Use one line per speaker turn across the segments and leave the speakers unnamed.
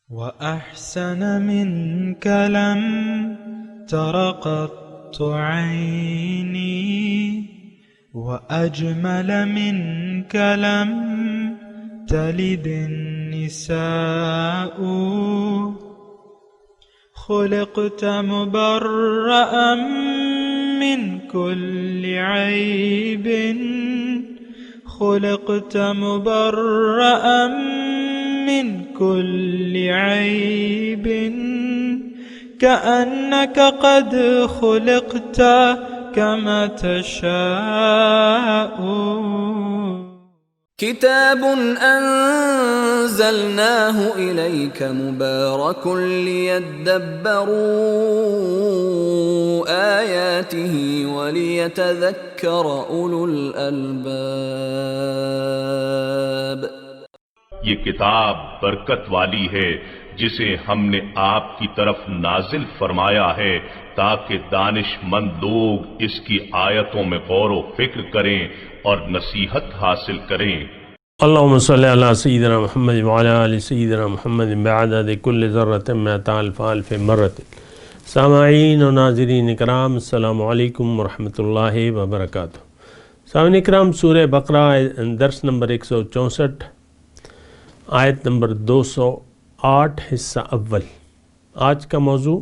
وأحسن منك لم تر قط عيني وأجمل منك لم تلد النساء خلقت مبرأ من كل عيب خلقت مبرأ من كل عيب كأنك قد خلقت كما تشاء
كتاب أنزلناه إليك مبارك ليدبروا آياته وليتذكر أولو الألباب.
یہ کتاب برکت والی ہے جسے ہم نے آپ کی طرف نازل فرمایا ہے تاکہ دانش مند لوگ اس کی آیتوں میں غور و فکر کریں اور نصیحت حاصل کریں.
اللہم صلی علی سیدنا محمد وعلی آل سیدنا محمد بعدد کل ذرۃ مئۃ الف الف مرۃ. سامعین و ناظرین اکرام، السلام علیکم ورحمۃ اللہ وبرکاتہ. سامعین اکرام، سورہ بقرہ درس نمبر 164 آیت نمبر 208 حصہ اول. آج کا موضوع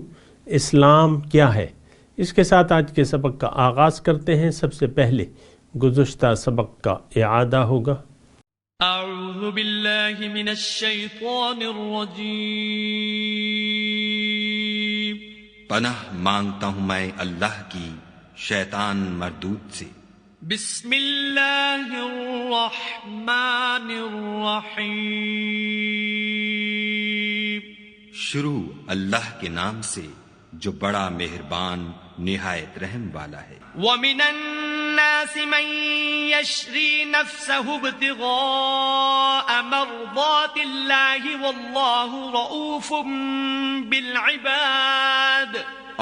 اسلام کیا ہے، اس کے ساتھ آج کے سبق کا آغاز کرتے ہیں. سب سے پہلے گزشتہ سبق کا اعادہ ہوگا.
اعوذ باللہ من الشیطان الرجیم.
پناہ مانگتا ہوں میں اللہ کی شیطان مردود سے.
بسم اللہ الرحمن الرحیم.
شروع اللہ کے نام سے جو بڑا مہربان نہایت رحم والا ہے.
وَمِنَ النَّاسِ مَن يَشْرِي نَفْسَهُ ابْتِغَاءَ مَرْضَاتِ اللَّهِ وَاللَّهُ رَءُوفٌ بِالْعِبَادِ.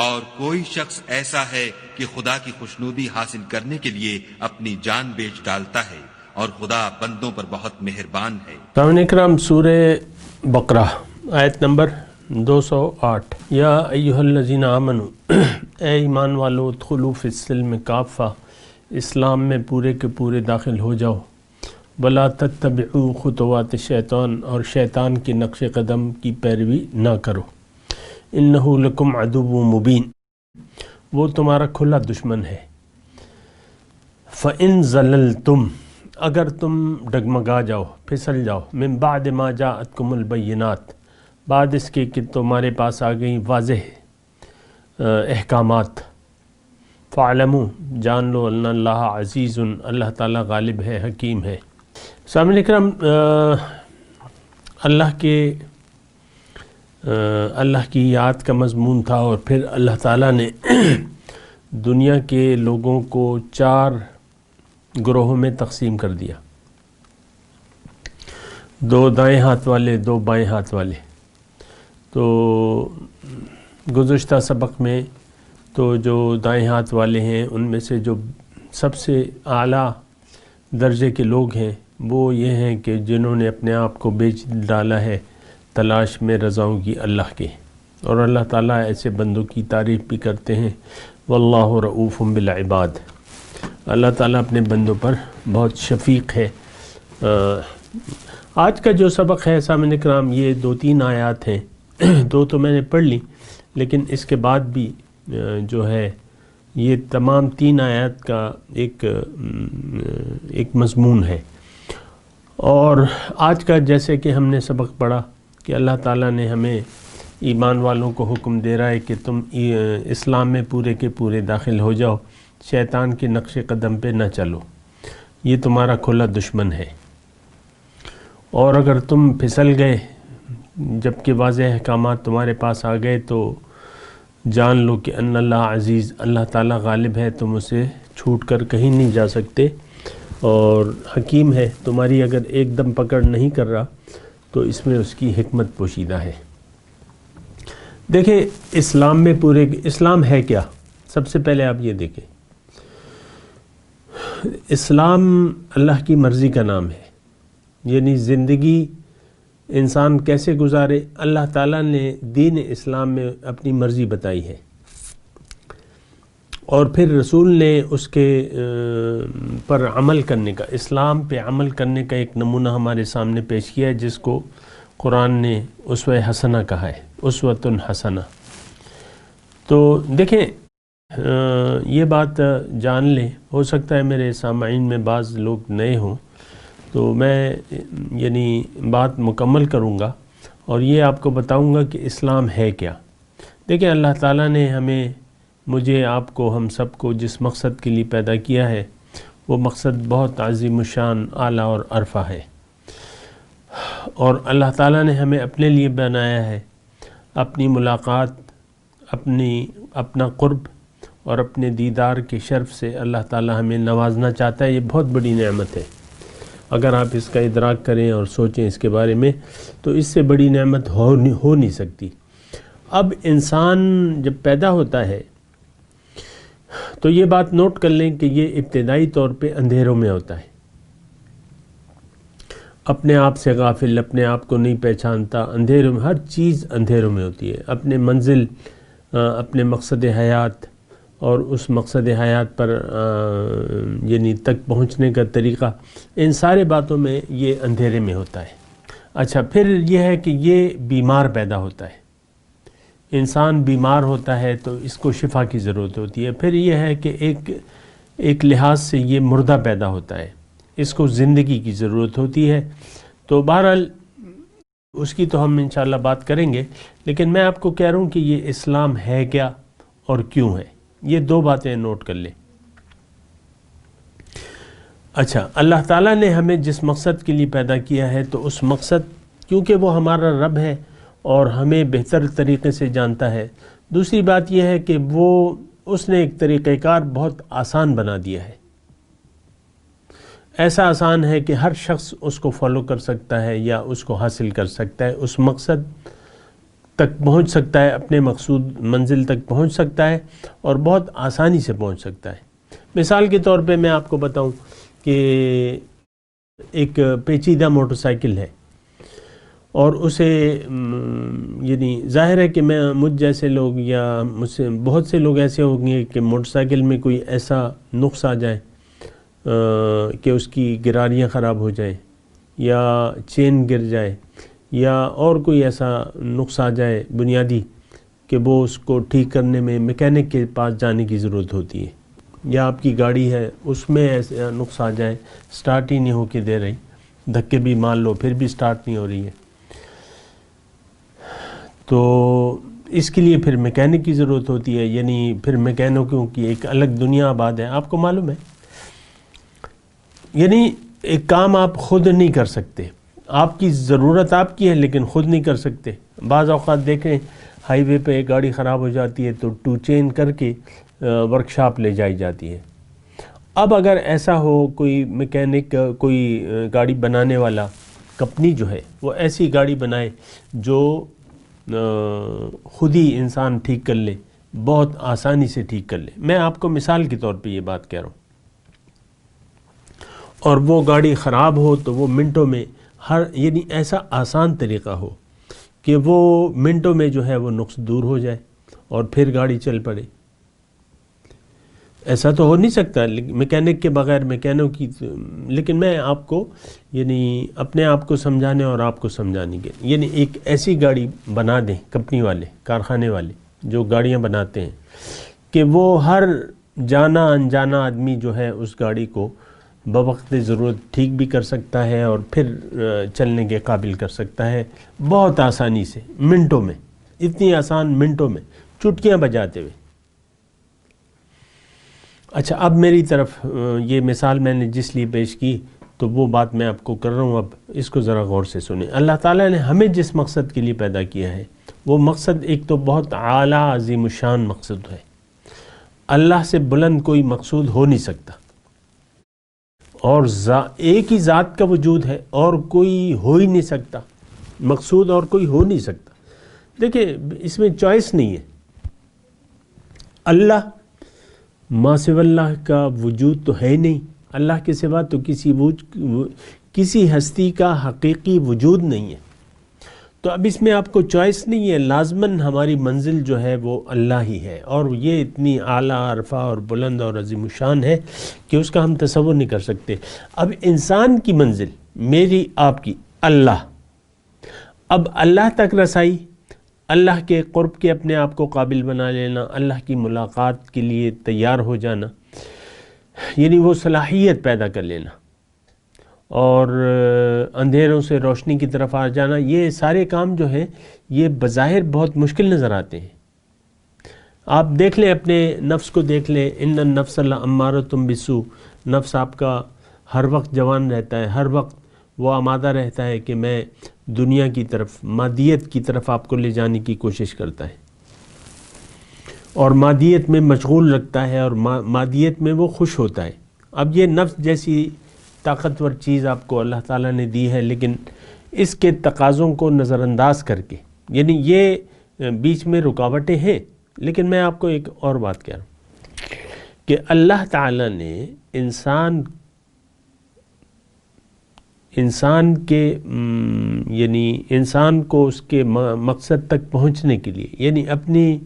اور کوئی شخص ایسا ہے کہ خدا کی خوشنودی حاصل کرنے کے لیے اپنی جان بیچ ڈالتا ہے اور خدا بندوں پر بہت مہربان ہے.
سامعین اکرام، سورہ بقرہ آیت نمبر 208. یا ایہا الذین آمنوا، اے ایمان والو، ادخلوا فی السلم کافہ، اسلام میں پورے کے پورے داخل ہو جاؤ. ولا تتبعوا خطوات الشیطان، اور شیطان کے نقش قدم کی پیروی نہ کرو. انہ لکم عدو مبین، وہ تمہارا کھلا دشمن ہے. فإن زللتم، اگر تم ڈگمگا جاؤ، پھسل جاؤ، من بعد ما جاءتکم البینات، بعد اس کے کہ تمہارے پاس آ گئیں واضح احکامات. فَاعْلَمُوا، جان لو، ان اللہ عزیز، اللہ تعالیٰ غالب ہے، حکیم ہے. سامعین اکرام، اللہ کی یاد کا مضمون تھا، اور پھر اللہ تعالیٰ نے دنیا کے لوگوں کو 4 گروہوں میں تقسیم کر دیا. 2 دائیں ہاتھ والے، 2 بائیں ہاتھ والے. تو گزشتہ سبق میں تو جو دائیں ہاتھ والے ہیں ان میں سے جو سب سے اعلیٰ درجے کے لوگ ہیں وہ یہ ہیں کہ جنہوں نے اپنے آپ کو بیچ ڈالا ہے تلاش میں رضاؤں کی اللہ کے. اور اللہ تعالیٰ ایسے بندوں کی تعریف بھی کرتے ہیں، واللہ رؤوف بالعباد، اللہ تعالیٰ اپنے بندوں پر بہت شفیق ہے. آج کا جو سبق ہے سامعین اکرام، یہ 2-3 آیات ہیں. 2 تو میں نے پڑھ لی، لیکن اس کے بعد بھی جو ہے یہ تمام 3 آیات کا ایک مضمون ہے. اور آج کا جیسے کہ ہم نے سبق پڑھا کہ اللہ تعالیٰ نے ہمیں ایمان والوں کو حکم دے رہا ہے کہ تم اسلام میں پورے کے پورے داخل ہو جاؤ، شیطان کے نقش قدم پہ نہ چلو، یہ تمہارا کھلا دشمن ہے. اور اگر تم پھسل گئے جب کہ واضح احکامات تمہارے پاس آ گئے تو جان لو کہ ان اللہ عزیز، اللہ تعالیٰ غالب ہے، تم اسے چھوٹ کر کہیں نہیں جا سکتے، اور حکیم ہے. تمہاری اگر ایک دم پکڑ نہیں کر رہا تو اس میں اس کی حکمت پوشیدہ ہے. دیکھیں اسلام میں اسلام ہے کیا؟ سب سے پہلے آپ یہ دیکھیں، اسلام اللہ کی مرضی کا نام ہے. یعنی زندگی انسان کیسے گزارے، اللہ تعالیٰ نے دین اسلام میں اپنی مرضی بتائی ہے، اور پھر رسول نے اس کے پر عمل کرنے کا، اسلام پہ عمل کرنے کا ایک نمونہ ہمارے سامنے پیش کیا ہے، جس کو قرآن نے اسوہ حسنہ کہا ہے، اسوۃ حسنہ۔ تو دیکھیں یہ بات جان لیں، ہو سکتا ہے میرے سامعین میں بعض لوگ نئے ہوں، تو میں یعنی بات مکمل کروں گا اور یہ آپ کو بتاؤں گا کہ اسلام ہے کیا۔ دیکھیں اللہ تعالیٰ نے ہمیں، مجھے، آپ کو، ہم سب کو جس مقصد کے لیے پیدا کیا ہے وہ مقصد بہت عظیم الشان، اعلیٰ اور عرفہ ہے، اور اللہ تعالیٰ نے ہمیں اپنے لیے بنایا ہے، اپنی ملاقات، اپنا قرب اور اپنے دیدار کے شرف سے اللہ تعالیٰ ہمیں نوازنا چاہتا ہے۔ یہ بہت بڑی نعمت ہے، اگر آپ اس کا ادراک کریں اور سوچیں اس کے بارے میں تو اس سے بڑی نعمت ہو نہیں سکتی۔ اب انسان جب پیدا ہوتا ہے تو یہ بات نوٹ کر لیں کہ یہ ابتدائی طور پہ اندھیروں میں ہوتا ہے، اپنے آپ سے غافل، اپنے آپ کو نہیں پہچانتا، اندھیروں میں، ہر چیز اندھیروں میں ہوتی ہے، اپنے منزل، اپنے مقصد حیات اور اس مقصد حیات پر یعنی تک پہنچنے کا طریقہ، ان سارے باتوں میں یہ اندھیرے میں ہوتا ہے۔ اچھا، پھر یہ ہے کہ یہ بیمار پیدا ہوتا ہے، انسان بیمار ہوتا ہے تو اس کو شفا کی ضرورت ہوتی ہے۔ پھر یہ ہے کہ ایک لحاظ سے یہ مردہ پیدا ہوتا ہے، اس کو زندگی کی ضرورت ہوتی ہے۔ تو بہرحال اس کی تو ہم انشاءاللہ بات کریں گے، لیکن میں آپ کو کہہ رہا ہوں کہ یہ اسلام ہے کیا اور کیوں ہے، یہ دو باتیں نوٹ کر لیں۔ اچھا، اللہ تعالیٰ نے ہمیں جس مقصد کے لیے پیدا کیا ہے تو اس مقصد، کیونکہ وہ ہمارا رب ہے اور ہمیں بہتر طریقے سے جانتا ہے، دوسری بات یہ ہے کہ اس نے ایک طریقہ کار بہت آسان بنا دیا ہے، ایسا آسان ہے کہ ہر شخص اس کو فالو کر سکتا ہے یا اس کو حاصل کر سکتا ہے، اس مقصد تک پہنچ سکتا ہے، اپنے مقصود منزل تک پہنچ سکتا ہے اور بہت آسانی سے پہنچ سکتا ہے۔ مثال کے طور پہ میں آپ کو بتاؤں کہ ایک پیچیدہ موٹر سائیکل ہے اور اسے یعنی ظاہر ہے کہ مجھ جیسے لوگ یا مجھ سے بہت سے لوگ ایسے ہوں گے کہ موٹر سائیکل میں کوئی ایسا نقص آ جائے کہ اس کی گراریاں خراب ہو جائیں یا چین گر جائے یا اور کوئی ایسا نقص آ جائے بنیادی کہ وہ اس کو ٹھیک کرنے میں میکینک کے پاس جانے کی ضرورت ہوتی ہے، یا آپ کی گاڑی ہے اس میں ایسا نقص آ جائے، سٹارٹ ہی نہیں ہو کے دے رہی، دھکے بھی مان لو پھر بھی سٹارٹ نہیں ہو رہی ہے، تو اس کے لیے پھر میکینک کی ضرورت ہوتی ہے، یعنی پھر میکینکوں کی ایک الگ دنیا آباد ہے، آپ کو معلوم ہے۔ یعنی ایک کام آپ خود نہیں کر سکتے، آپ کی ضرورت آپ کی ہے لیکن خود نہیں کر سکتے۔ بعض اوقات دیکھیں ہائی وے پہ ایک گاڑی خراب ہو جاتی ہے تو ٹو چین کر کے ورکشاپ لے جائی جاتی ہے۔ اب اگر ایسا ہو کوئی میکینک، کوئی گاڑی بنانے والا کمپنی جو ہے وہ ایسی گاڑی بنائے جو خود ہی انسان ٹھیک کر لے، بہت آسانی سے ٹھیک کر لے۔ میں آپ کو مثال کے طور پہ یہ بات کہہ رہا ہوں، اور وہ گاڑی خراب ہو تو وہ منٹوں میں یعنی ایسا آسان طریقہ ہو کہ وہ منٹوں میں جو ہے وہ نقص دور ہو جائے اور پھر گاڑی چل پڑے۔ ایسا تو ہو نہیں سکتا میکینک کے بغیر، میکینک کی، لیکن میں آپ کو یعنی اپنے آپ کو سمجھانے اور آپ کو سمجھانے کے یعنی ایک ایسی گاڑی بنا دیں کمپنی والے، کارخانے والے جو گاڑیاں بناتے ہیں، کہ وہ ہر جانا انجانا آدمی جو ہے اس گاڑی کو بوقت ضرورت ٹھیک بھی کر سکتا ہے اور پھر چلنے کے قابل کر سکتا ہے بہت آسانی سے، منٹوں میں، اتنی آسان منٹوں میں، چٹکیاں بجاتے ہوئے۔ اچھا، اب میری طرف یہ مثال میں نے جس لیے پیش کی تو وہ بات میں آپ کو کر رہا ہوں، اب اس کو ذرا غور سے سنیں۔ اللہ تعالیٰ نے ہمیں جس مقصد کے لیے پیدا کیا ہے وہ مقصد ایک تو بہت اعلیٰ عظیم الشان مقصد ہے، اللہ سے بلند کوئی مقصود ہو نہیں سکتا، اور ایک ہی ذات کا وجود ہے اور کوئی ہو ہی نہیں سکتا، مقصود اور کوئی ہو نہیں سکتا۔ دیکھیں اس میں چوائس نہیں ہے، اللہ، ما سوا اللہ کا وجود تو ہے ہی نہیں، اللہ کے سوا تو کسی ہستی کا حقیقی وجود نہیں ہے، تو اب اس میں آپ کو چوائس نہیں ہے، لازماً ہماری منزل جو ہے وہ اللہ ہی ہے، اور یہ اتنی اعلیٰ عرفہ اور بلند اور عظیم الشان ہے کہ اس کا ہم تصور نہیں کر سکتے۔ اب انسان کی منزل، میری آپ کی، اللہ، اب اللہ تک رسائی، اللہ کے قرب کے اپنے آپ کو قابل بنا لینا، اللہ کی ملاقات کے لیے تیار ہو جانا، یعنی وہ صلاحیت پیدا کر لینا، اور اندھیروں سے روشنی کی طرف آ جانا، یہ سارے کام جو ہیں یہ بظاہر بہت مشکل نظر آتے ہیں۔ آپ دیکھ لیں، اپنے نفس کو دیکھ لیں، ان النفس لامارۃ بالسوء، نفس آپ کا ہر وقت جوان رہتا ہے، ہر وقت وہ آمادہ رہتا ہے کہ میں دنیا کی طرف، مادیت کی طرف آپ کو لے جانے کی کوشش کرتا ہے، اور مادیت میں مشغول رکھتا ہے، اور مادیت میں وہ خوش ہوتا ہے۔ اب یہ نفس جیسی طاقتور چیز آپ کو اللہ تعالیٰ نے دی ہے، لیکن اس کے تقاضوں کو نظر انداز کر کے، یعنی یہ بیچ میں رکاوٹیں ہیں، لیکن میں آپ کو ایک اور بات کہہ رہا ہوں کہ اللہ تعالیٰ نے انسان کے یعنی انسان کو اس کے مقصد تک پہنچنے کے لیے، یعنی اپنی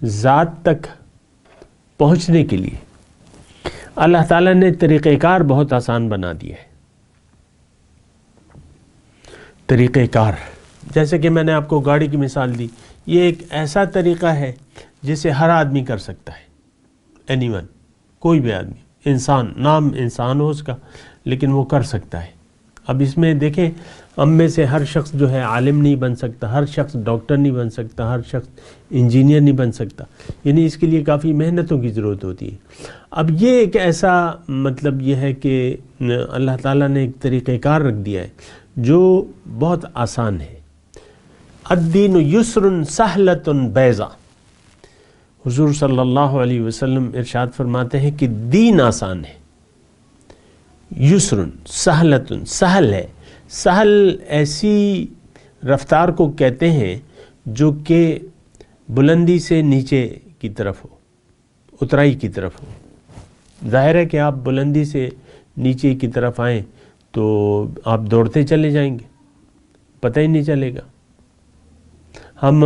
ذات تک پہنچنے کے لیے اللہ تعالیٰ نے طریقہ کار بہت آسان بنا دیا ہے۔ طریقہ کار، جیسے کہ میں نے آپ کو گاڑی کی مثال دی، یہ ایک ایسا طریقہ ہے جسے ہر آدمی کر سکتا ہے، اینی ون، کوئی بھی آدمی، انسان، نام انسان ہو اس کا، لیکن وہ کر سکتا ہے۔ اب اس میں دیکھیں، ہم میں سے ہر شخص جو ہے عالم نہیں بن سکتا، ہر شخص ڈاکٹر نہیں بن سکتا، ہر شخص انجینئر نہیں بن سکتا، یعنی اس کے لیے کافی محنتوں کی ضرورت ہوتی ہے۔ اب یہ ایک ایسا مطلب یہ ہے کہ اللہ تعالیٰ نے ایک طریقہ کار رکھ دیا ہے جو بہت آسان ہے۔ الدین یسر سہلۃ بیضا، حضور صلی اللہ علیہ وسلم ارشاد فرماتے ہیں کہ دین آسان ہے، یسر سہلۃ، سہل ہے۔ سہل ایسی رفتار کو کہتے ہیں جو کہ بلندی سے نیچے کی طرف ہو، اترائی کی طرف ہو۔ ظاہر ہے کہ آپ بلندی سے نیچے کی طرف آئیں تو آپ دوڑتے چلے جائیں گے، پتہ ہی نہیں چلے گا۔ ہم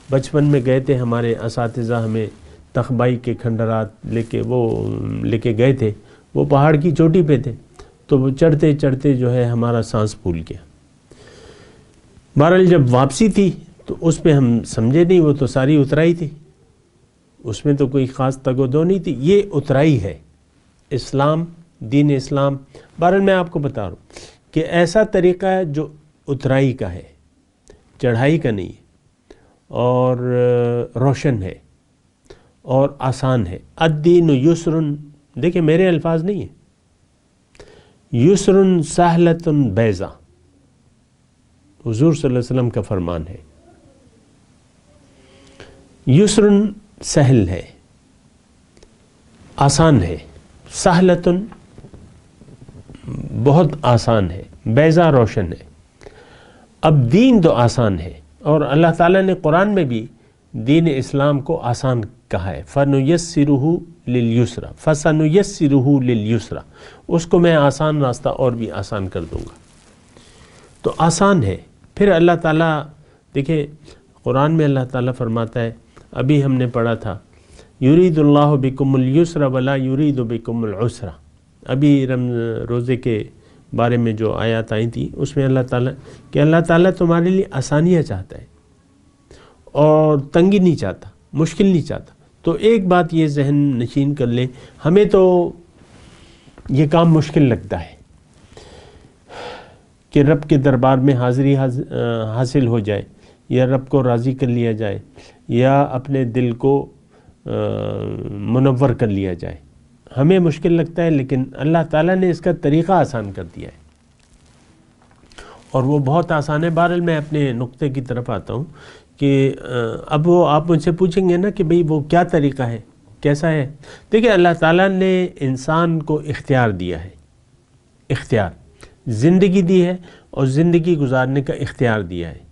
بچپن میں گئے تھے، ہمارے اساتذہ ہمیں تخبائی کے کھنڈرات لے کے گئے تھے، وہ پہاڑ کی چوٹی پہ تھے، تو وہ چڑھتے چڑھتے جو ہے ہمارا سانس پھول گیا۔ بہرحال جب واپسی تھی تو اس پہ ہم سمجھے نہیں، وہ تو ساری اترائی تھی، اس میں تو کوئی خاص تگ و دو نہیں تھی۔ یہ اترائی ہے، اسلام، دین اسلام۔ بہرحال میں آپ کو بتا رہا ہوں کہ ایسا طریقہ ہے جو اترائی کا ہے، چڑھائی کا نہیں ہے، اور روشن ہے اور آسان ہے۔ الدین یسر، دیکھیں میرے الفاظ نہیں ہیں، یسر سہلۃ بیضا، حضور صلی اللہ علیہ وسلم کا فرمان ہے۔ یسر سہل ہے، آسان ہے، سہلۃ بہت آسان ہے، بیضا روشن ہے۔ اب دین تو آسان ہے، اور اللہ تعالیٰ نے قرآن میں بھی دین اسلام کو آسان کہا ہے، فَنُيَسِّرُهُ لِلْيُسْرَى فَسَنُيَسِّرُهُ لِلْيُسْرَى، اس کو میں آسان راستہ اور بھی آسان کر دوں گا۔ تو آسان ہے۔ پھر اللہ تعالیٰ دیکھیں قرآن میں اللہ تعالیٰ فرماتا ہے، ابھی ہم نے پڑھا تھا، یرید اللہ بکم الیسر ولا یرید بکم العسر، ابھی روزے کے بارے میں جو آیات آئی تھی اس میں اللہ تعالیٰ تمہارے لیے آسانیاں چاہتا ہے اور تنگی نہیں چاہتا، مشکل نہیں چاہتا۔ تو ایک بات یہ ذہن نشین کر لیں، ہمیں تو یہ کام مشکل لگتا ہے کہ رب کے دربار میں حاضری حاصل ہو جائے، یا رب کو راضی کر لیا جائے، یا اپنے دل کو منور کر لیا جائے، ہمیں مشکل لگتا ہے، لیکن اللہ تعالیٰ نے اس کا طریقہ آسان کر دیا ہے، اور وہ بہت آسان ہے۔ بہرحال میں اپنے نقطے کی طرف آتا ہوں کہ اب وہ آپ مجھ سے پوچھیں گے نا کہ بھئی وہ کیا طریقہ ہے، کیسا ہے؟ دیکھیں اللہ تعالیٰ نے انسان کو اختیار دیا ہے، اختیار، زندگی دی ہے، اور زندگی گزارنے کا اختیار دیا ہے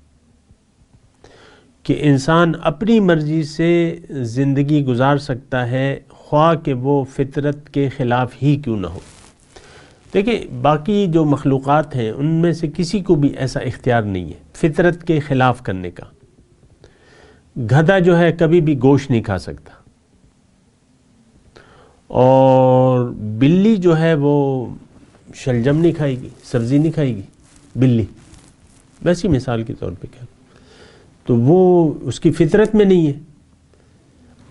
کہ انسان اپنی مرضی سے زندگی گزار سکتا ہے، خواہ کہ وہ فطرت کے خلاف ہی کیوں نہ ہو۔ دیکھیں باقی جو مخلوقات ہیں ان میں سے کسی کو بھی ایسا اختیار نہیں ہے فطرت کے خلاف کرنے کا. گدھا جو ہے کبھی بھی گوشت نہیں کھا سکتا، اور بلی جو ہے وہ شلجم نہیں کھائے گی، سبزی نہیں کھائے گی بلی، ویسی مثال کے طور پہ کیا، تو وہ اس کی فطرت میں نہیں ہے.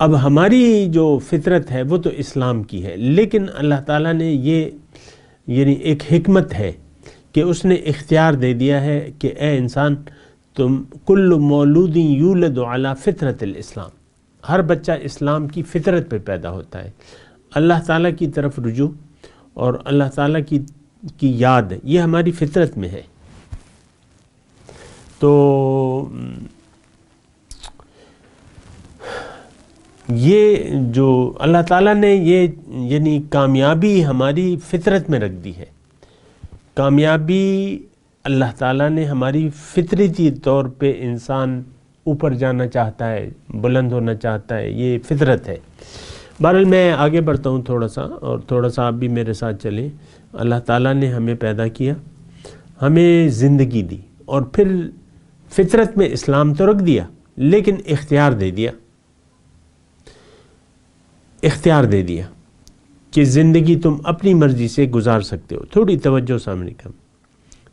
اب ہماری جو فطرت ہے وہ تو اسلام کی ہے، لیکن اللہ تعالیٰ نے یہ یعنی ایک حکمت ہے کہ اس نے اختیار دے دیا ہے کہ اے انسان تم کل مولود یولد علی فطرت الاسلام، ہر بچہ اسلام کی فطرت پہ پیدا ہوتا ہے. اللہ تعالیٰ کی طرف رجوع اور اللہ تعالیٰ کی یاد یہ ہماری فطرت میں ہے. تو یہ جو اللہ تعالیٰ نے یہ یعنی کامیابی ہماری فطرت میں رکھ دی ہے. کامیابی اللہ تعالیٰ نے ہماری فطرتی طور پہ انسان اوپر جانا چاہتا ہے، بلند ہونا چاہتا ہے، یہ فطرت ہے. بہرحال میں آگے بڑھتا ہوں تھوڑا سا، اور تھوڑا سا آپ بھی میرے ساتھ چلیں. اللہ تعالیٰ نے ہمیں پیدا کیا، ہمیں زندگی دی، اور پھر فطرت میں اسلام تو رکھ دیا لیکن اختیار دے دیا کہ زندگی تم اپنی مرضی سے گزار سکتے ہو. تھوڑی توجہ سامنے کا،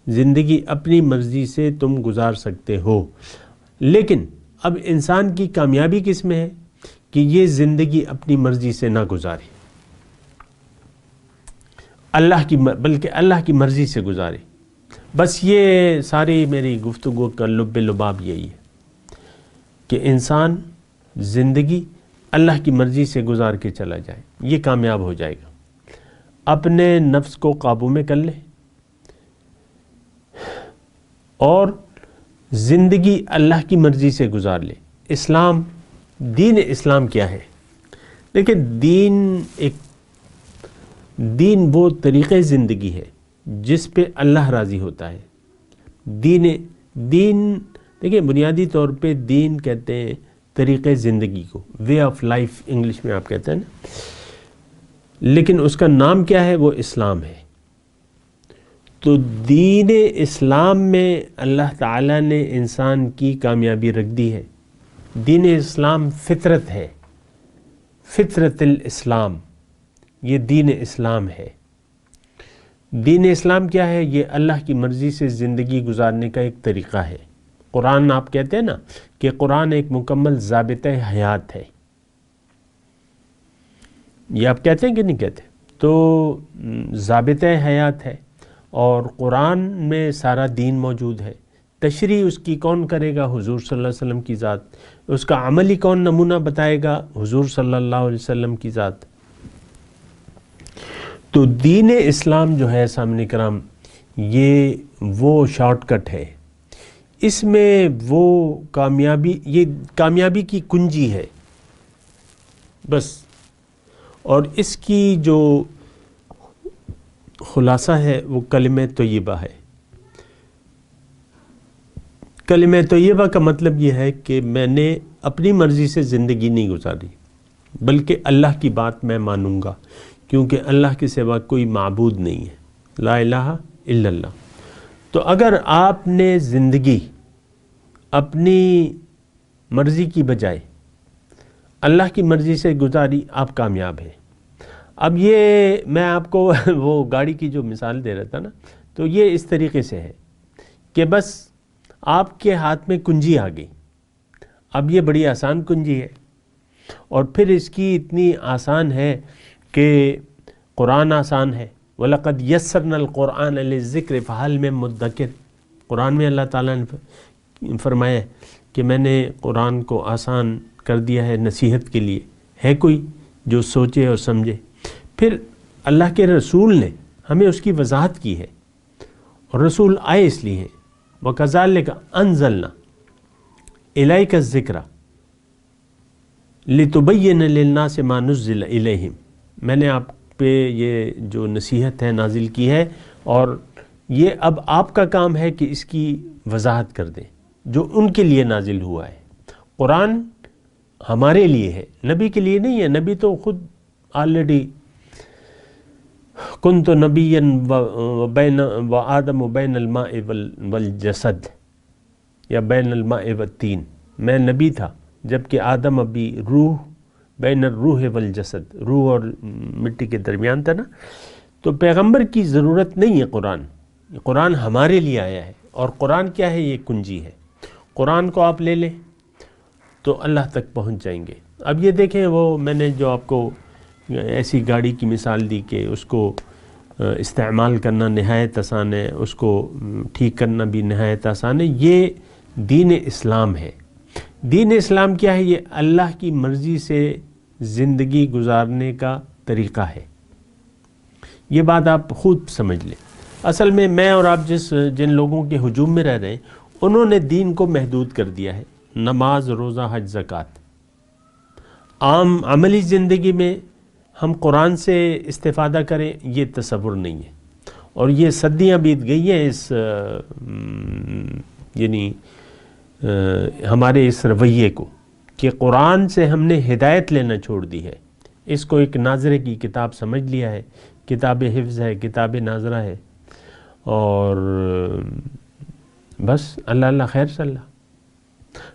زندگی اپنی مرضی سے تم گزار سکتے ہو، لیکن اب انسان کی کامیابی کس میں ہے کہ یہ زندگی اپنی مرضی سے نہ گزارے، بلکہ اللہ کی مرضی سے گزارے. بس یہ ساری میری گفتگو کا لب لباب یہی ہے کہ انسان زندگی اللہ کی مرضی سے گزار کے چلا جائے، یہ کامیاب ہو جائے گا. اپنے نفس کو قابو میں کر لے اور زندگی اللہ کی مرضی سے گزار لے. اسلام، دین اسلام کیا ہے؟ دیکھیں دین وہ طریقے زندگی ہے جس پہ اللہ راضی ہوتا ہے. دین دیکھیں بنیادی طور پہ دین کہتے ہیں طریقے زندگی کو، وے آف لائف انگلش میں آپ کہتے ہیں نا، لیکن اس کا نام کیا ہے؟ وہ اسلام ہے. تو دین اسلام میں اللہ تعالیٰ نے انسان کی کامیابی رکھ دی ہے. دین اسلام فطرت ہے، فطرت الاسلام، یہ دین اسلام ہے. دین اسلام کیا ہے؟ یہ اللہ کی مرضی سے زندگی گزارنے کا ایک طریقہ ہے. قرآن آپ کہتے ہیں نا کہ قرآن ایک مکمل ضابطہ حیات ہے، یہ آپ کہتے ہیں کہ نہیں کہتے؟ تو ضابطہ حیات ہے، اور قرآن میں سارا دین موجود ہے. تشریح اس کی کون کرے گا؟ حضور صلی اللہ علیہ وسلم کی ذات. اس کا عملی کون نمونہ بتائے گا؟ حضور صلی اللہ علیہ وسلم کی ذات. تو دین اسلام جو ہے سامنے کرام، یہ وہ شارٹ کٹ ہے. اس میں وہ کامیابی، یہ کامیابی کی کنجی ہے بس. اور اس کی جو خلاصہ ہے وہ کلمہ طیبہ ہے. کلمہ طیبہ کا مطلب یہ ہے کہ میں نے اپنی مرضی سے زندگی نہیں گزاری، بلکہ اللہ کی بات میں مانوں گا، کیونکہ اللہ کے سوا کوئی معبود نہیں ہے، لا الہ الا اللہ. تو اگر آپ نے زندگی اپنی مرضی کی بجائے اللہ کی مرضی سے گزاری، آپ کامیاب ہیں. اب یہ میں آپ کو وہ گاڑی کی جو مثال دے رہا تھا نا، تو یہ اس طریقے سے ہے کہ بس آپ کے ہاتھ میں کنجی آ گئی. اب یہ بڑی آسان کنجی ہے، اور پھر اس کی اتنی آسان ہے کہ قرآن آسان ہے. وَلَقَدْ يَسَّرْنَا الْقُرْآنَ لِلذِّكْرِ فَهَلْ مِن مُدَّكِرٍ. قرآن میں اللہ تعالیٰ نے فرمایا ہے کہ میں نے قرآن کو آسان کر دیا ہے نصیحت کے لیے، ہے کوئی جو سوچے اور سمجھے. پھر اللہ کے رسول نے ہمیں اس کی وضاحت کی ہے، اور رسول آئے اس لیے ہیں. وَكَذَلِكَ أَنزَلْنَا إِلَيْكَ الذِّكْرَ لِتُبَيِّنَ لِلنَّاسِ مَا نُزِّلَ إِلَيْهِمْ. میں نے آپ پہ یہ جو نصیحت ہے نازل کی ہے، اور یہ اب آپ کا کام ہے کہ اس کی وضاحت کر دیں جو ان کے لیے نازل ہوا ہے. قرآن ہمارے لیے ہے، نبی کے لیے نہیں ہے. نبی تو خود آلریڈی کنت نبیا و آدم بین الماء والجسد یا بین الماء والتین، میں نبی تھا جبکہ آدم ابھی روح بین الروح والجسد، روح اور مٹی کے درمیان تھا نا. تو پیغمبر کی ضرورت نہیں ہے قرآن ہمارے لیے آیا ہے. اور قرآن کیا ہے؟ یہ کنجی ہے. قرآن کو آپ لے لیں تو اللہ تک پہنچ جائیں گے. اب یہ دیکھیں، وہ میں نے جو آپ کو ایسی گاڑی کی مثال دی کہ اس کو استعمال کرنا نہایت آسان ہے، اس کو ٹھیک کرنا بھی نہایت آسان ہے. یہ دین اسلام ہے. دین اسلام کیا ہے؟ یہ اللہ کی مرضی سے زندگی گزارنے کا طریقہ ہے. یہ بات آپ خود سمجھ لیں. اصل میں اور آپ جن لوگوں کے ہجوم میں رہ رہے ہیں، انہوں نے دین کو محدود کر دیا ہے. نماز، روزہ، حج، زکوٰۃ. عام عملی زندگی میں ہم قرآن سے استفادہ کریں، یہ تصور نہیں ہے. اور یہ صدیاں بیت گئی ہیں اس یعنی ہمارے اس رویے کو کہ قرآن سے ہم نے ہدایت لینا چھوڑ دی ہے. اس کو ایک ناظرے کی کتاب سمجھ لیا ہے، کتاب حفظ ہے، کتاب ناظرہ ہے، اور بس اللہ اللہ خیر صلی اللہ.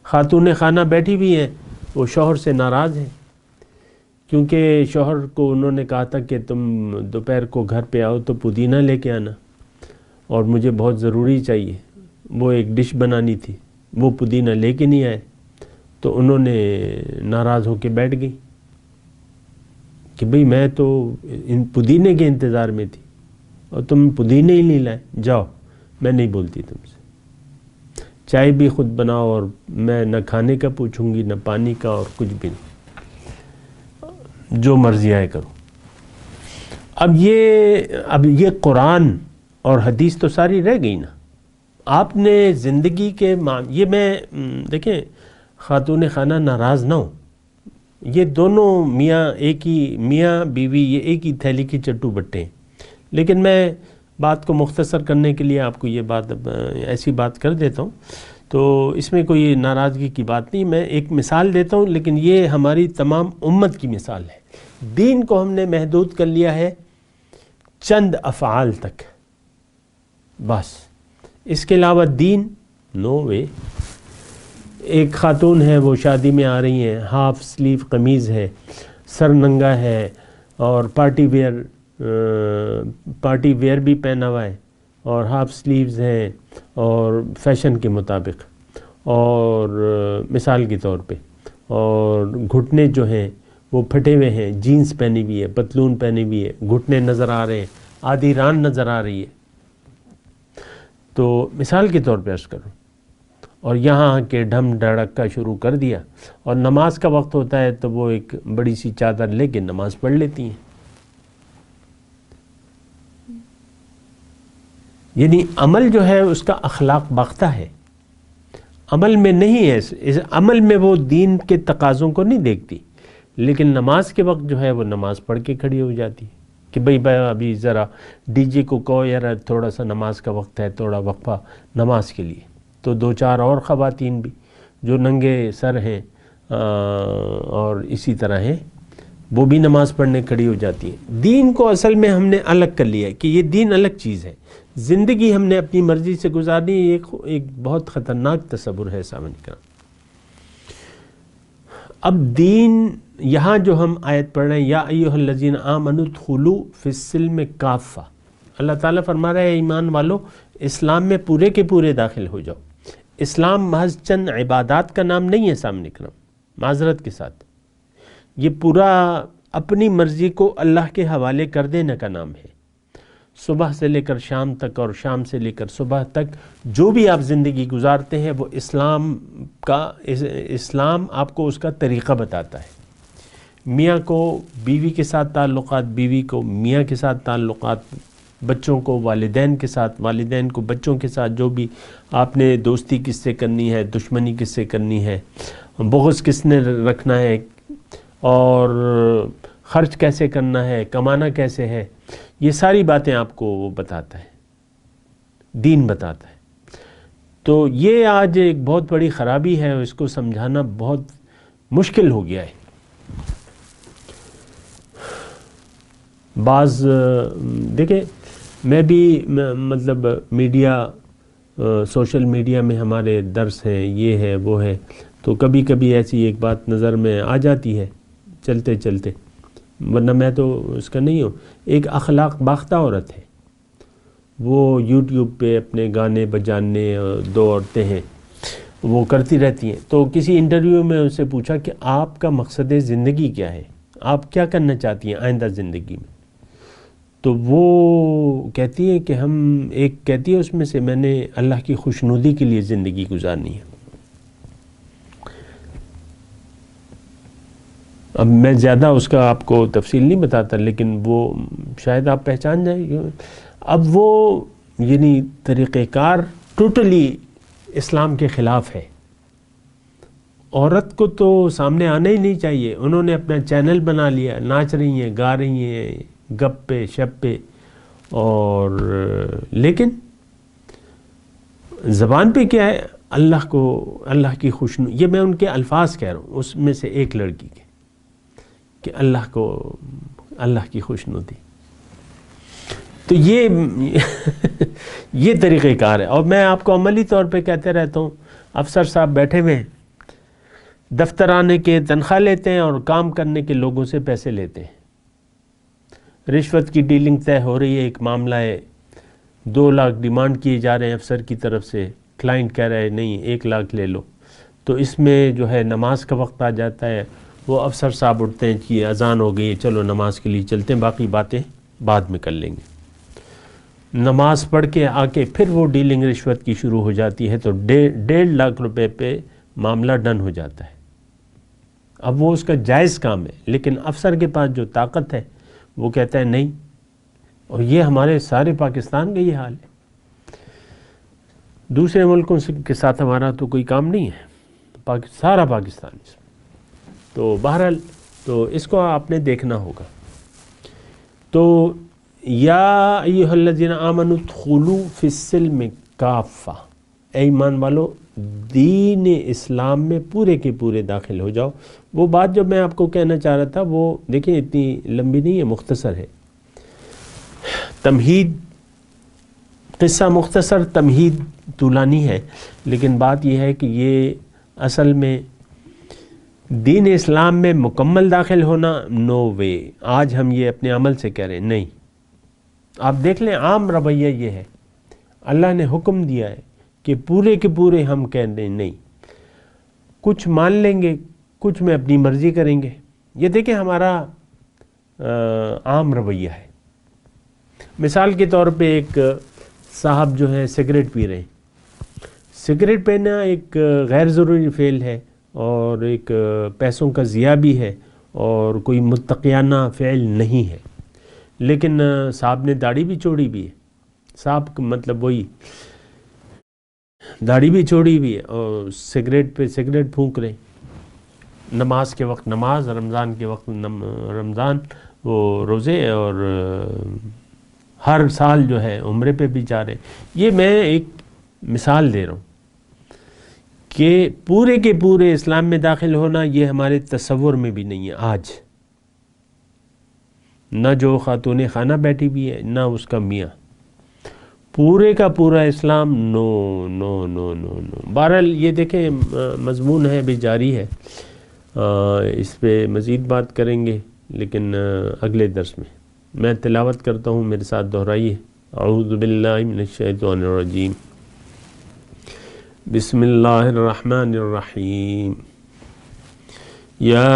خاتون خانہ بیٹھی ہوئی ہیں، وہ شوہر سے ناراض ہیں کیونکہ شوہر کو انہوں نے کہا تھا کہ تم دوپہر کو گھر پہ آؤ تو پودینہ لے کے آنا، اور مجھے بہت ضروری چاہیے. وہ ایک ڈش بنانی تھی، وہ پودینہ لے کے نہیں آئے تو انہوں نے ناراض ہو کے بیٹھ گئی کہ بھئی میں تو ان پودینے کے انتظار میں تھی اور تم پودینے ہی نہیں لائے. جاؤ، میں نہیں بولتی تم سے. چائے بھی خود بناؤ، اور میں نہ کھانے کا پوچھوں گی نہ پانی کا، اور کچھ بھی نہیں، جو مرضی آئے کرو. اب یہ قرآن اور حدیث تو ساری رہ گئی نا. آپ نے زندگی کے یہ میں دیکھیں، خاتون خانہ ناراض نہ ہو. یہ دونوں میاں بیوی یہ ایک ہی تھیلی کی چٹو بٹے ہیں. لیکن میں بات کو مختصر کرنے کے لیے آپ کو یہ بات ایسی بات کر دیتا ہوں، تو اس میں کوئی ناراضگی کی بات نہیں. میں ایک مثال دیتا ہوں، لیکن یہ ہماری تمام امت کی مثال ہے. دین کو ہم نے محدود کر لیا ہے چند افعال تک، بس. اس کے علاوہ دین نو وے. ایک خاتون ہے، وہ شادی میں آ رہی ہیں، ہاف سلیو قمیض ہے، سر ننگا ہے، اور پارٹی ویئر بھی پہنا ہوا ہے، اور ہاف سلیوز ہیں، اور فیشن کے مطابق، اور مثال کے طور پہ، اور گھٹنے جو ہیں وہ پھٹے ہوئے ہیں، جینز پہنی ہوئی ہے، پتلون پہنی ہوئی ہے، گھٹنے نظر آ رہے ہیں، آدھی ران نظر آ رہی ہے. تو مثال کے طور پہ عرض کروں، اور یہاں کے ڈھم ڈھڑکا شروع کر دیا، اور نماز کا وقت ہوتا ہے تو وہ ایک بڑی سی چادر لے کے نماز پڑھ لیتی ہیں. یعنی عمل جو ہے اس کا اخلاق باختہ ہے، عمل میں نہیں ہے. اس عمل میں وہ دین کے تقاضوں کو نہیں دیکھتی، لیکن نماز کے وقت جو ہے وہ نماز پڑھ کے کھڑی ہو جاتی ہے کہ بھئی ابھی ذرا ڈی جے کو کہو یار تھوڑا سا نماز کا وقت ہے، تھوڑا وقفہ نماز کے لیے. تو دو چار اور خواتین بھی جو ننگے سر ہیں اور اسی طرح ہیں، وہ بھی نماز پڑھنے کھڑی ہو جاتی ہیں. دین کو اصل میں ہم نے الگ کر لیا ہے کہ یہ دین الگ چیز ہے. زندگی ہم نے اپنی مرضی سے گزارنی، ایک بہت خطرناک تصور ہے سامنے کا. اب دین یہاں جو ہم آیت پڑھ رہے ہیں، یا ایھا الذین آمنوا ادخلوا فی السلم کافہ، اللہ تعالیٰ فرما رہا ہے ایمان والو اسلام میں پورے کے پورے داخل ہو جاؤ. اسلام محض چند عبادات کا نام نہیں ہے سامنے کرم، معذرت کے ساتھ. یہ پورا اپنی مرضی کو اللہ کے حوالے کر دینے کا نام ہے. صبح سے لے کر شام تک اور شام سے لے کر صبح تک جو بھی آپ زندگی گزارتے ہیں وہ اسلام آپ کو اس کا طریقہ بتاتا ہے. میاں کو بیوی کے ساتھ تعلقات، بیوی کو میاں کے ساتھ تعلقات، بچوں کو والدین کے ساتھ، والدین کو بچوں کے ساتھ، جو بھی آپ نے دوستی کس سے کرنی ہے، دشمنی کس سے کرنی ہے، بغض کس نے رکھنا ہے، اور خرچ کیسے کرنا ہے، کمانا کیسے ہے، یہ ساری باتیں آپ کو وہ بتاتا ہے، دین بتاتا ہے. تو یہ آج ایک بہت بڑی خرابی ہے، اس کو سمجھانا بہت مشکل ہو گیا ہے. بعض دیکھیں میں بھی مطلب میڈیا سوشل میڈیا میں ہمارے درس ہیں، یہ ہے وہ ہے، تو کبھی کبھی ایسی ایک بات نظر میں آ جاتی ہے چلتے چلتے، ورنہ میں تو اس کا نہیں ہوں۔ ایک اخلاق باختہ عورت ہے، وہ یوٹیوب پہ اپنے گانے بجانے، دو عورتیں ہیں وہ کرتی رہتی ہیں، تو کسی انٹرویو میں ان سے پوچھا کہ آپ کا مقصد زندگی کیا ہے، آپ کیا کرنا چاہتی ہیں آئندہ زندگی میں؟ تو وہ کہتی ہے کہ کہتی ہے اس میں سے میں نے اللہ کی خوشنودی کے لیے زندگی گزارنی ہے۔ اب میں زیادہ اس کا آپ کو تفصیل نہیں بتاتا، لیکن وہ شاید آپ پہچان جائیں۔ اب وہ یعنی طریقہ کار ٹوٹلی اسلام کے خلاف ہے۔ عورت کو تو سامنے آنا ہی نہیں چاہیے، انہوں نے اپنا چینل بنا لیا، ناچ رہی ہیں، گا رہی ہیں، گپ پہ شپ پہ، اور لیکن زبان پہ کیا ہے، اللہ کی خوشنودی، یہ میں ان کے الفاظ کہہ رہا ہوں، اس میں سے ایک لڑکی کے کہ اللہ کی خوشنودی، تو یہ طریقہ کار ہے۔ اور میں آپ کو عملی طور پہ کہتے رہتا ہوں، افسر صاحب بیٹھے ہوئے ہیں، دفتر آنے کے تنخواہ لیتے ہیں اور کام کرنے کے لوگوں سے پیسے لیتے ہیں، رشوت کی ڈیلنگ طے ہو رہی ہے، ایک معاملہ ہے، 2 لاکھ ڈیمانڈ کیے جا رہے ہیں افسر کی طرف سے، کلائنٹ کہہ رہا ہے نہیں 1 لاکھ لے لو، تو اس میں جو ہے نماز کا وقت آ جاتا ہے، وہ افسر صاحب اٹھتے ہیں کہ اذان ہو گئی ہے چلو نماز کے لیے چلتے ہیں، باقی باتیں بعد میں کر لیں گے۔ نماز پڑھ کے آ کے پھر وہ ڈیلنگ رشوت کی شروع ہو جاتی ہے، تو 1.5 لاکھ روپے پہ معاملہ ڈن ہو جاتا ہے۔ اب وہ اس کا جائز کام ہے، لیکن افسر کے پاس جو طاقت ہے وہ کہتا ہے نہیں، اور یہ ہمارے سارے پاکستان کا یہ حال ہے، دوسرے ملکوں کے ساتھ ہمارا تو کوئی کام نہیں ہے، سارا پاکستان۔ تو بہرحال تو اس کو آپ نے دیکھنا ہوگا۔ تو یا ایھا الذین آمنوا ادخلوا فی السلم کافہ، اے ایمان والو دین اسلام میں پورے کے پورے داخل ہو جاؤ۔ وہ بات جو میں آپ کو کہنا چاہ رہا تھا وہ دیکھیں اتنی لمبی نہیں ہے، مختصر ہے، تمہید، قصہ مختصر، تمہید طولانی ہے، لیکن بات یہ ہے کہ یہ اصل میں دین اسلام میں مکمل داخل ہونا نو وے، آج ہم یہ اپنے عمل سے کہہ رہے ہیں نہیں۔ آپ دیکھ لیں عام رویہ یہ ہے، اللہ نے حکم دیا ہے کہ پورے کے پورے ہم کہہ دیں نہیں، کچھ مان لیں گے، کچھ میں اپنی مرضی کریں گے، یہ دیکھیں ہمارا عام رویہ ہے۔ مثال کے طور پہ ایک صاحب جو ہے سگریٹ پی رہے ہیں، سگریٹ پینا ایک غیر ضروری فعل ہے اور ایک پیسوں کا ضیاع بھی ہے اور کوئی متقیانہ فعل نہیں ہے، لیکن صاحب نے داڑھی بھی چھوڑی بھی ہے، صاحب مطلب وہی داڑھی بھی چھوڑی بھی ہے اور سگریٹ پہ سگریٹ پھونک رہے ہیں، نماز کے وقت نماز، رمضان کے وقت رمضان، وہ روزے، اور ہر سال جو ہے عمرے پہ بھی جا رہے ہیں۔ یہ میں ایک مثال دے رہا ہوں کہ پورے کے پورے اسلام میں داخل ہونا یہ ہمارے تصور میں بھی نہیں ہے آج، نہ جو خاتون خانہ بیٹھی بھی ہے نہ اس کا میاں، پورے کا پورا اسلام نو نو نو نو نو۔ بہرحال یہ دیکھیں مضمون ہے بھی جاری ہے، اس پہ مزید بات کریں گے لیکن اگلے درس میں تلاوت کرتا ہوں، میرے ساتھ دہرائیے۔ اعوذ باللہ من الشیطان الرجیم، بسم اللہ الرحمن الرحیم، یا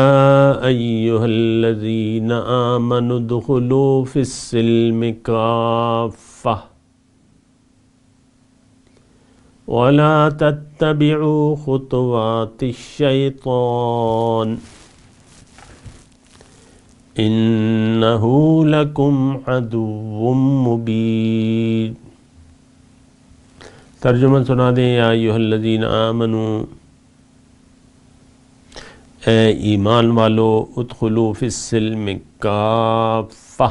ایہا الذین آمنوا ادخلوا فی السلم کافہ ولا تتبعوا خطوات الشیطان انہ لکم عدو مبین۔ ترجمہ سنا دیں، یا ایھا الذین آمنوا، اے ایمان والو، ادخلوا فی السلم کافہ،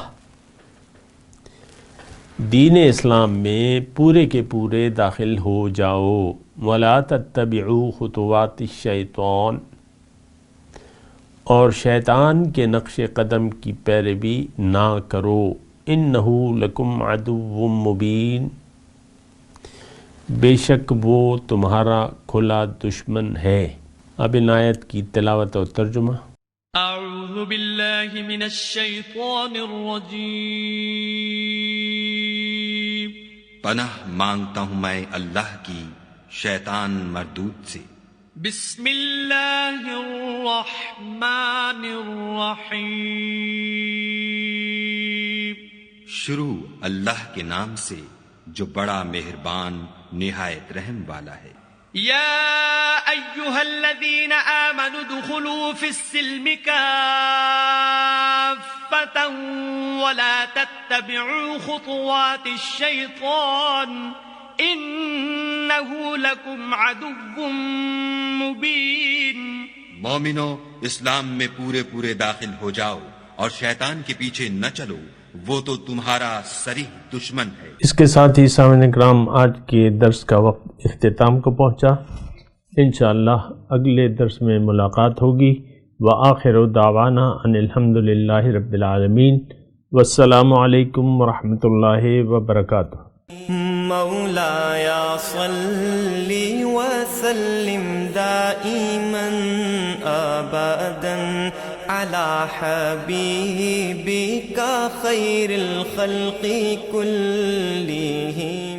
دین اسلام میں پورے کے پورے داخل ہو جاؤ، ولا تتبعوا خطوات الشیطان، اور شیطان کے نقش قدم کی پیروی نہ کرو، انہو لکم عدو مبین، بے شک وہ تمہارا کھلا دشمن ہے۔ اب ان آیت کی تلاوت اور ترجمہ۔
اعوذ باللہ من الشیطان الرجیم،
پناہ مانگتا ہوں میں اللہ کی شیطان مردود سے۔
بسم اللہ الرحمن الرحیم،
شروع اللہ کے نام سے جو بڑا مہربان نہایت رحم والا ہے۔
یا ایہا الذین آمنوا ادخلوا فی السلم کافتا ولا تتبعوا خطوات الشیطان انہو لکم عدو مبین۔
مومنو، اسلام میں پورے پورے داخل ہو جاؤ اور شیطان کے پیچھے نہ چلو، وہ تو تمہارا صریح دشمن ہے۔
اس کے ساتھ ہی سامعین کرام آج کے درس کا وقت اختتام کو پہنچا۔ انشاءاللہ اگلے درس میں ملاقات ہوگی۔ وآخر دعوانا ان الحمدللہ رب العالمین، والسلام علیکم ورحمۃ اللہ وبرکاتہ۔
مولایا صلی وسلم دائما ابدا على حبیبک خیر الخلق کلہم۔